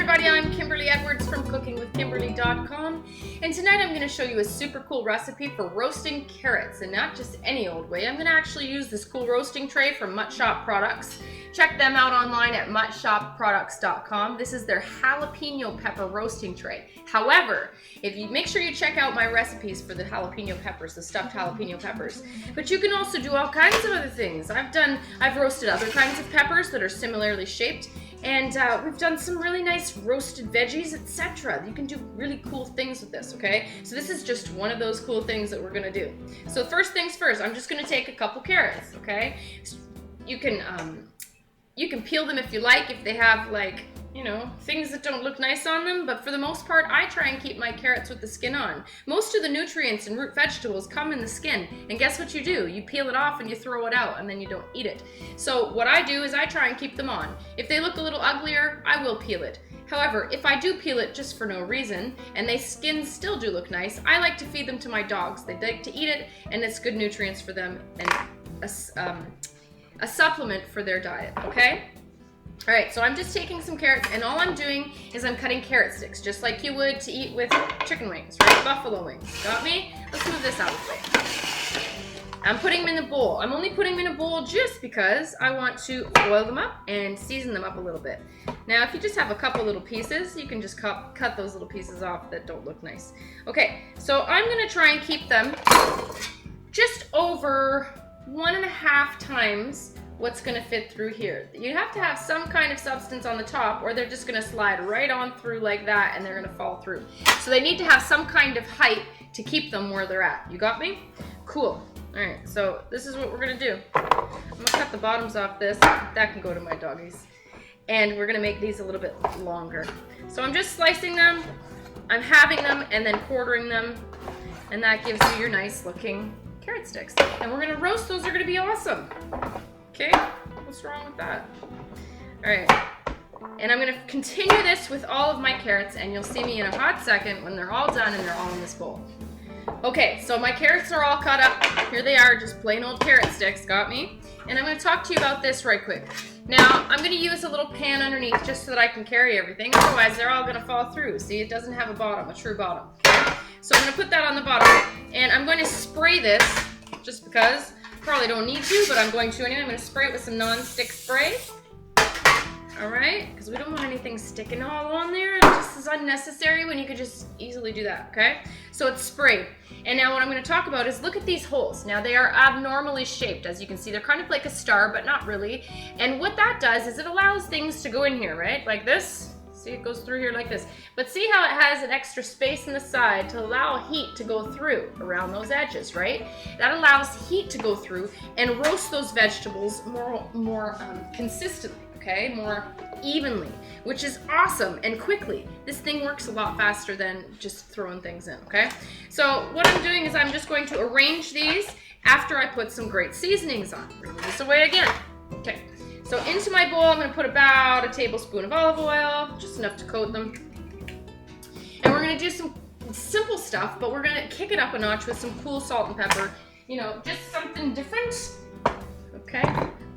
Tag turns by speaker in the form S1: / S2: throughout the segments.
S1: everybody, I'm Kimberly Edwards from cookingwithkimberly.com, and tonight I'm going to show you a super cool recipe for roasting carrots, and not just any old way. I'm going to actually use this cool roasting tray from Mutt Shop Products. Check them out online at muttshopproducts.com. This is their jalapeno pepper roasting tray. However, if you make sure you check out my recipes for the jalapeno peppers, the stuffed jalapeno peppers. But you can also do all kinds of other things. I've roasted other kinds of peppers that are similarly shaped, and we've done some really nice roasted veggies, etc. You can do really cool things with this, okay? So this is just one of those cool things that we're gonna do. So first things first, I'm just gonna take a couple carrots, okay? You can peel them if you like, if they have things that don't look nice on them, but for the most part, I try and keep my carrots with the skin on. Most of the nutrients in root vegetables come in the skin, and guess what you do? You peel it off and you throw it out, and then you don't eat it. So what I do is I try and keep them on. If they look a little uglier, I will peel it. However, if I do peel it just for no reason, and they skins still do look nice, I like to feed them to my dogs. They like to eat it, and it's good nutrients for them, and a supplement for their diet, okay? All right, so I'm just taking some carrots, and all I'm doing is I'm cutting carrot sticks, just like you would to eat with chicken wings, right? Buffalo wings. Got me? Let's move this out of the way. I'm putting them in the bowl. I'm only putting them in a bowl just because I want to oil them up and season them up a little bit. Now, if you just have a couple little pieces, you can just cut those little pieces off that don't look nice. Okay, so I'm gonna try and keep them just over 1.5 times what's gonna fit through here. You have to have some kind of substance on the top, or they're just gonna slide right on through like that, and they're gonna fall through. So they need to have some kind of height to keep them where they're at. You got me? Cool. All right, so this is what we're gonna do. I'm gonna cut the bottoms off this. That can go to my doggies. And we're gonna make these a little bit longer. So I'm just slicing them, I'm halving them, and then quartering them, and that gives you your nice looking carrot sticks. And we're gonna roast those. They're gonna be awesome. Okay, what's wrong with that? All right, and I'm gonna continue this with all of my carrots, and you'll see me in a hot second when they're all done and they're all in this bowl. Okay, so my carrots are all cut up. Here they are, just plain old carrot sticks, got me? And I'm gonna talk to you about this right quick. Now, I'm gonna use a little pan underneath just so that I can carry everything, otherwise they're all gonna fall through. See, it doesn't have a bottom, a true bottom. Okay? So I'm gonna put that on the bottom, and I'm going to spray this, just because. Probably don't need to, but I'm going to anyway. I'm going to spray it with some non-stick spray. All right, because we don't want anything sticking all on there. It just is unnecessary when you could just easily do that, okay? So it's sprayed. And now what I'm going to talk about is look at these holes. Now they are abnormally shaped. As you can see, they're kind of like a star, but not really. And what that does is it allows things to go in here, right? Like this. See, it goes through here like this. But see how it has an extra space in the side to allow heat to go through around those edges, right? That allows heat to go through and roast those vegetables more consistently, okay? More evenly, which is awesome, and quickly. This thing works a lot faster than just throwing things in, okay? So what I'm doing is I'm just going to arrange these after I put some great seasonings on. Remove this away again. Okay. So into my bowl, I'm going to put about a tablespoon of olive oil, just enough to coat them. And we're going to do some simple stuff, but we're going to kick it up a notch with some cool salt and pepper. You know, just something different, okay?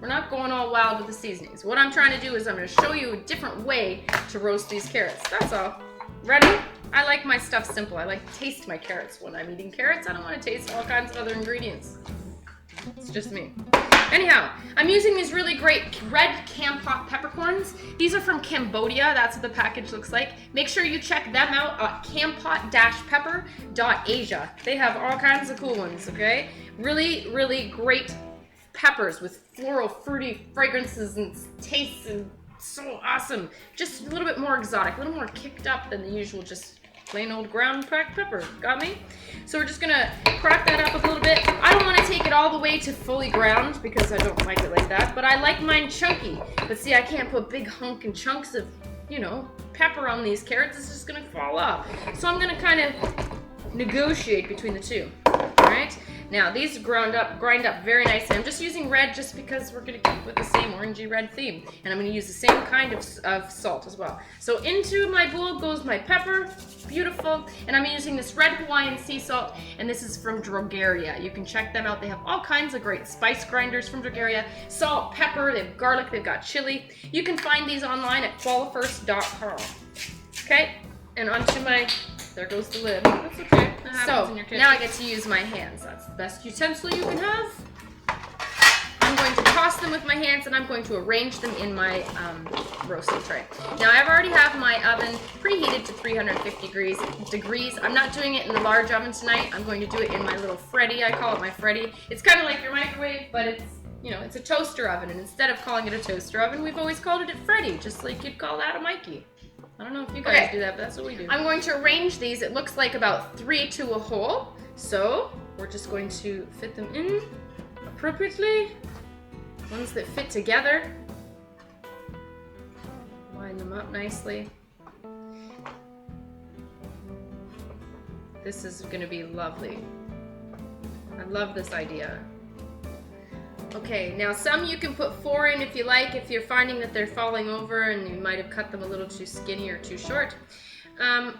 S1: We're not going all wild with the seasonings. What I'm trying to do is I'm going to show you a different way to roast these carrots. That's all. Ready? I like my stuff simple. I like to taste my carrots when I'm eating carrots. I don't want to taste all kinds of other ingredients. It's just me. Anyhow, I'm using these really great red Kampot peppercorns. These are from Cambodia. That's what the package looks like. Make sure you check them out at kampot-pepper.asia. They have all kinds of cool ones, okay? Really, really great peppers with floral, fruity fragrances and tastes, and so awesome. Just a little bit more exotic, a little more kicked up than the usual just plain old ground cracked pepper. Got me? So we're just gonna crack that up a little bit. I don't want to take it all the way to fully ground because I don't like it like that, but I like mine chunky. But see, I can't put big hunkin' chunks of, pepper on these carrots. It's just gonna fall off. So I'm gonna kind of negotiate between the two. All right? Now these grind up very nicely. I'm just using red just because we're gonna keep with the same orangey red theme. And I'm gonna use the same kind of salt as well. So into my bowl goes my pepper, beautiful. And I'm using this red Hawaiian sea salt, and this is from Drogeria. You can check them out. They have all kinds of great spice grinders from Drogeria. Salt, pepper, they have garlic, they've got chili. You can find these online at qualifirst.com. Okay, and onto my, there goes the lid. That's okay. So now I get to use my hands. That's the best utensil you can have. I'm going to toss them with my hands, and I'm going to arrange them in my roasting tray. Now I've already have my oven preheated to 350 degrees. I'm not doing it in the large oven tonight. I'm going to do it in my little Freddy. I call it my Freddy. It's kind of like your microwave, but it's, you know, it's a toaster oven, and instead of calling it a toaster oven, we've always called it a Freddy, just like you'd call that a Mikey. I don't know if you guys do that, but that's what we do. I'm going to arrange these. It looks like about 3 to a hole. So we're just going to fit them in appropriately. Ones that fit together. Line them up nicely. This is going to be lovely. I love this idea. Okay, now some you can put 4 in if you like, if you're finding that they're falling over and you might have cut them a little too skinny or too short.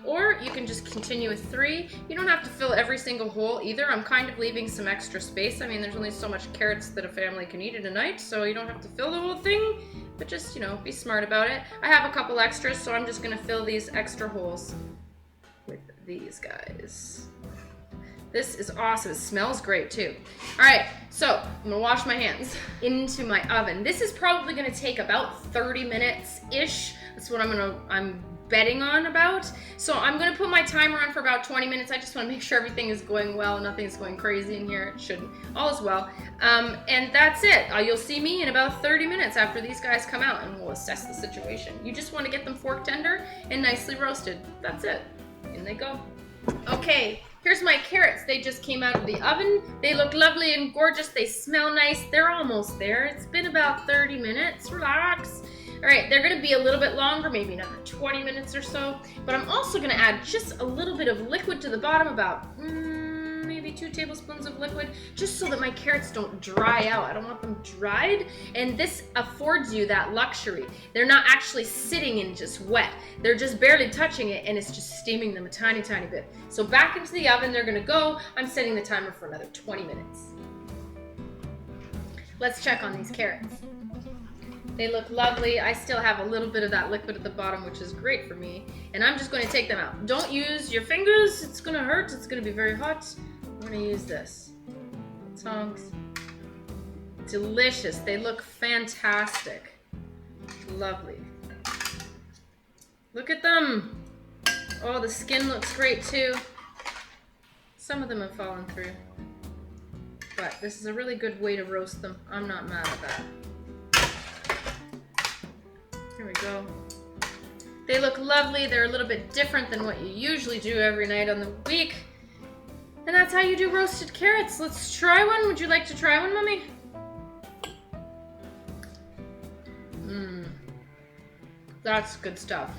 S1: Or you can just continue with 3. You don't have to fill every single hole either. I'm kind of leaving some extra space. I mean, there's only so much carrots that a family can eat in a night, so you don't have to fill the whole thing, but just, you know, be smart about it. I have a couple extras, so I'm just gonna fill these extra holes with these guys. This is awesome. It smells great too. All right, so I'm gonna wash my hands into my oven. This is probably gonna take about 30 minutes-ish. That's what I'm betting on about. So I'm gonna put my timer on for about 20 minutes. I just wanna make sure everything is going well, nothing's going crazy in here. It shouldn't. All is well. And that's it. You'll see me in about 30 minutes after these guys come out, and we'll assess the situation. You just wanna get them fork tender and nicely roasted. That's it. In they go. Okay. Here's my carrots. They just came out of the oven. They look lovely and gorgeous. They smell nice. They're almost there. It's been about 30 minutes. Relax. All right, they're gonna be a little bit longer, maybe another 20 minutes or so. But I'm also gonna add just a little bit of liquid to the bottom, about maybe 2 tablespoons of liquid, just so that my carrots don't dry out. I don't want them dried, and this affords you that luxury. They're not actually sitting in just wet. They're just barely touching it, and it's just steaming them a tiny, tiny bit. So back into the oven they're gonna go. I'm setting the timer for another 20 minutes. Let's check on these carrots. They look lovely. I still have a little bit of that liquid at the bottom, which is great for me. And I'm just going to take them out. Don't use your fingers. It's going to hurt. It's going to be very hot. I'm going to use this. Tongs. Delicious. They look fantastic. Lovely. Look at them. Oh, the skin looks great too. Some of them have fallen through. But this is a really good way to roast them. I'm not mad at that. Here we go. They look lovely. They're a little bit different than what you usually do every night on the week. And that's how you do roasted carrots. Let's try one. Would you like to try one, Mommy? That's good stuff.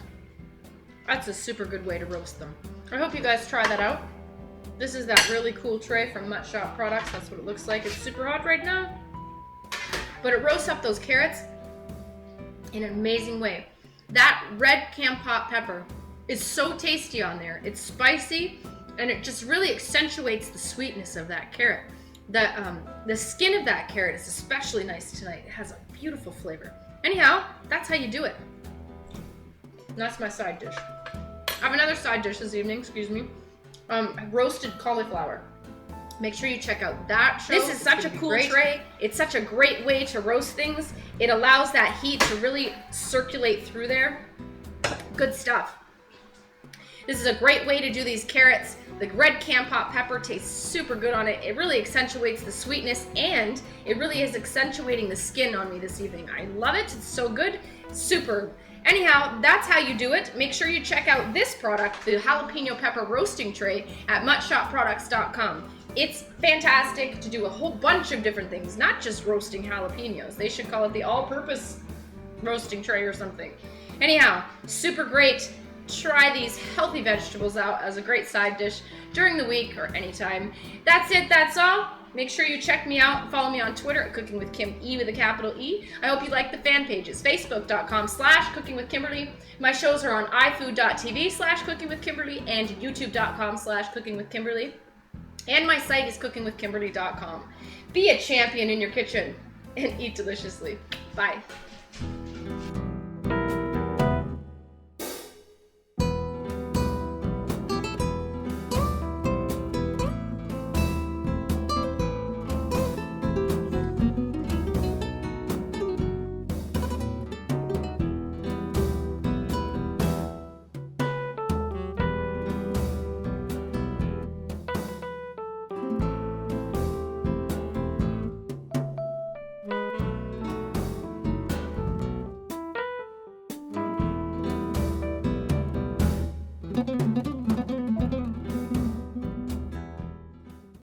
S1: That's a super good way to roast them. I hope you guys try that out. This is that really cool tray from Mutt Shop Products. That's what it looks like. It's super hot right now. But it roasts up those carrots in an amazing way. That red cam pot pepper is so tasty on there. It's spicy, and it just really accentuates the sweetness of that carrot. The skin of that carrot is especially nice tonight. It has a beautiful flavor. Anyhow, that's how you do it. And that's my side dish. I have another side dish this evening, excuse me. Roasted cauliflower. Make sure you check out that show. This is such a cool tray. It's such a great way to roast things. It allows that heat to really circulate through there. Good stuff. This is a great way to do these carrots. The red cam pot pepper tastes super good on it. It really accentuates the sweetness, and it really is accentuating the skin on me this evening. I love it. It's so good. Super. Anyhow, that's how you do it. Make sure you check out this product, the jalapeno pepper roasting tray, at muttshopproducts.com. It's fantastic to do a whole bunch of different things, not just roasting jalapenos. They should call it the all-purpose roasting tray or something. Anyhow, super great. Try these healthy vegetables out as a great side dish during the week or anytime. That's it, that's all. Make sure you check me out. Follow me on Twitter at Cooking with Kim, E with a capital E. I hope you like the fan pages. Facebook.com/CookingWithKimberly. My shows are on iFood.tv/CookingWithKimberly and YouTube.com/CookingWithKimberly. And my site is cookingwithkimberly.com. Be a champion in your kitchen and eat deliciously. Bye.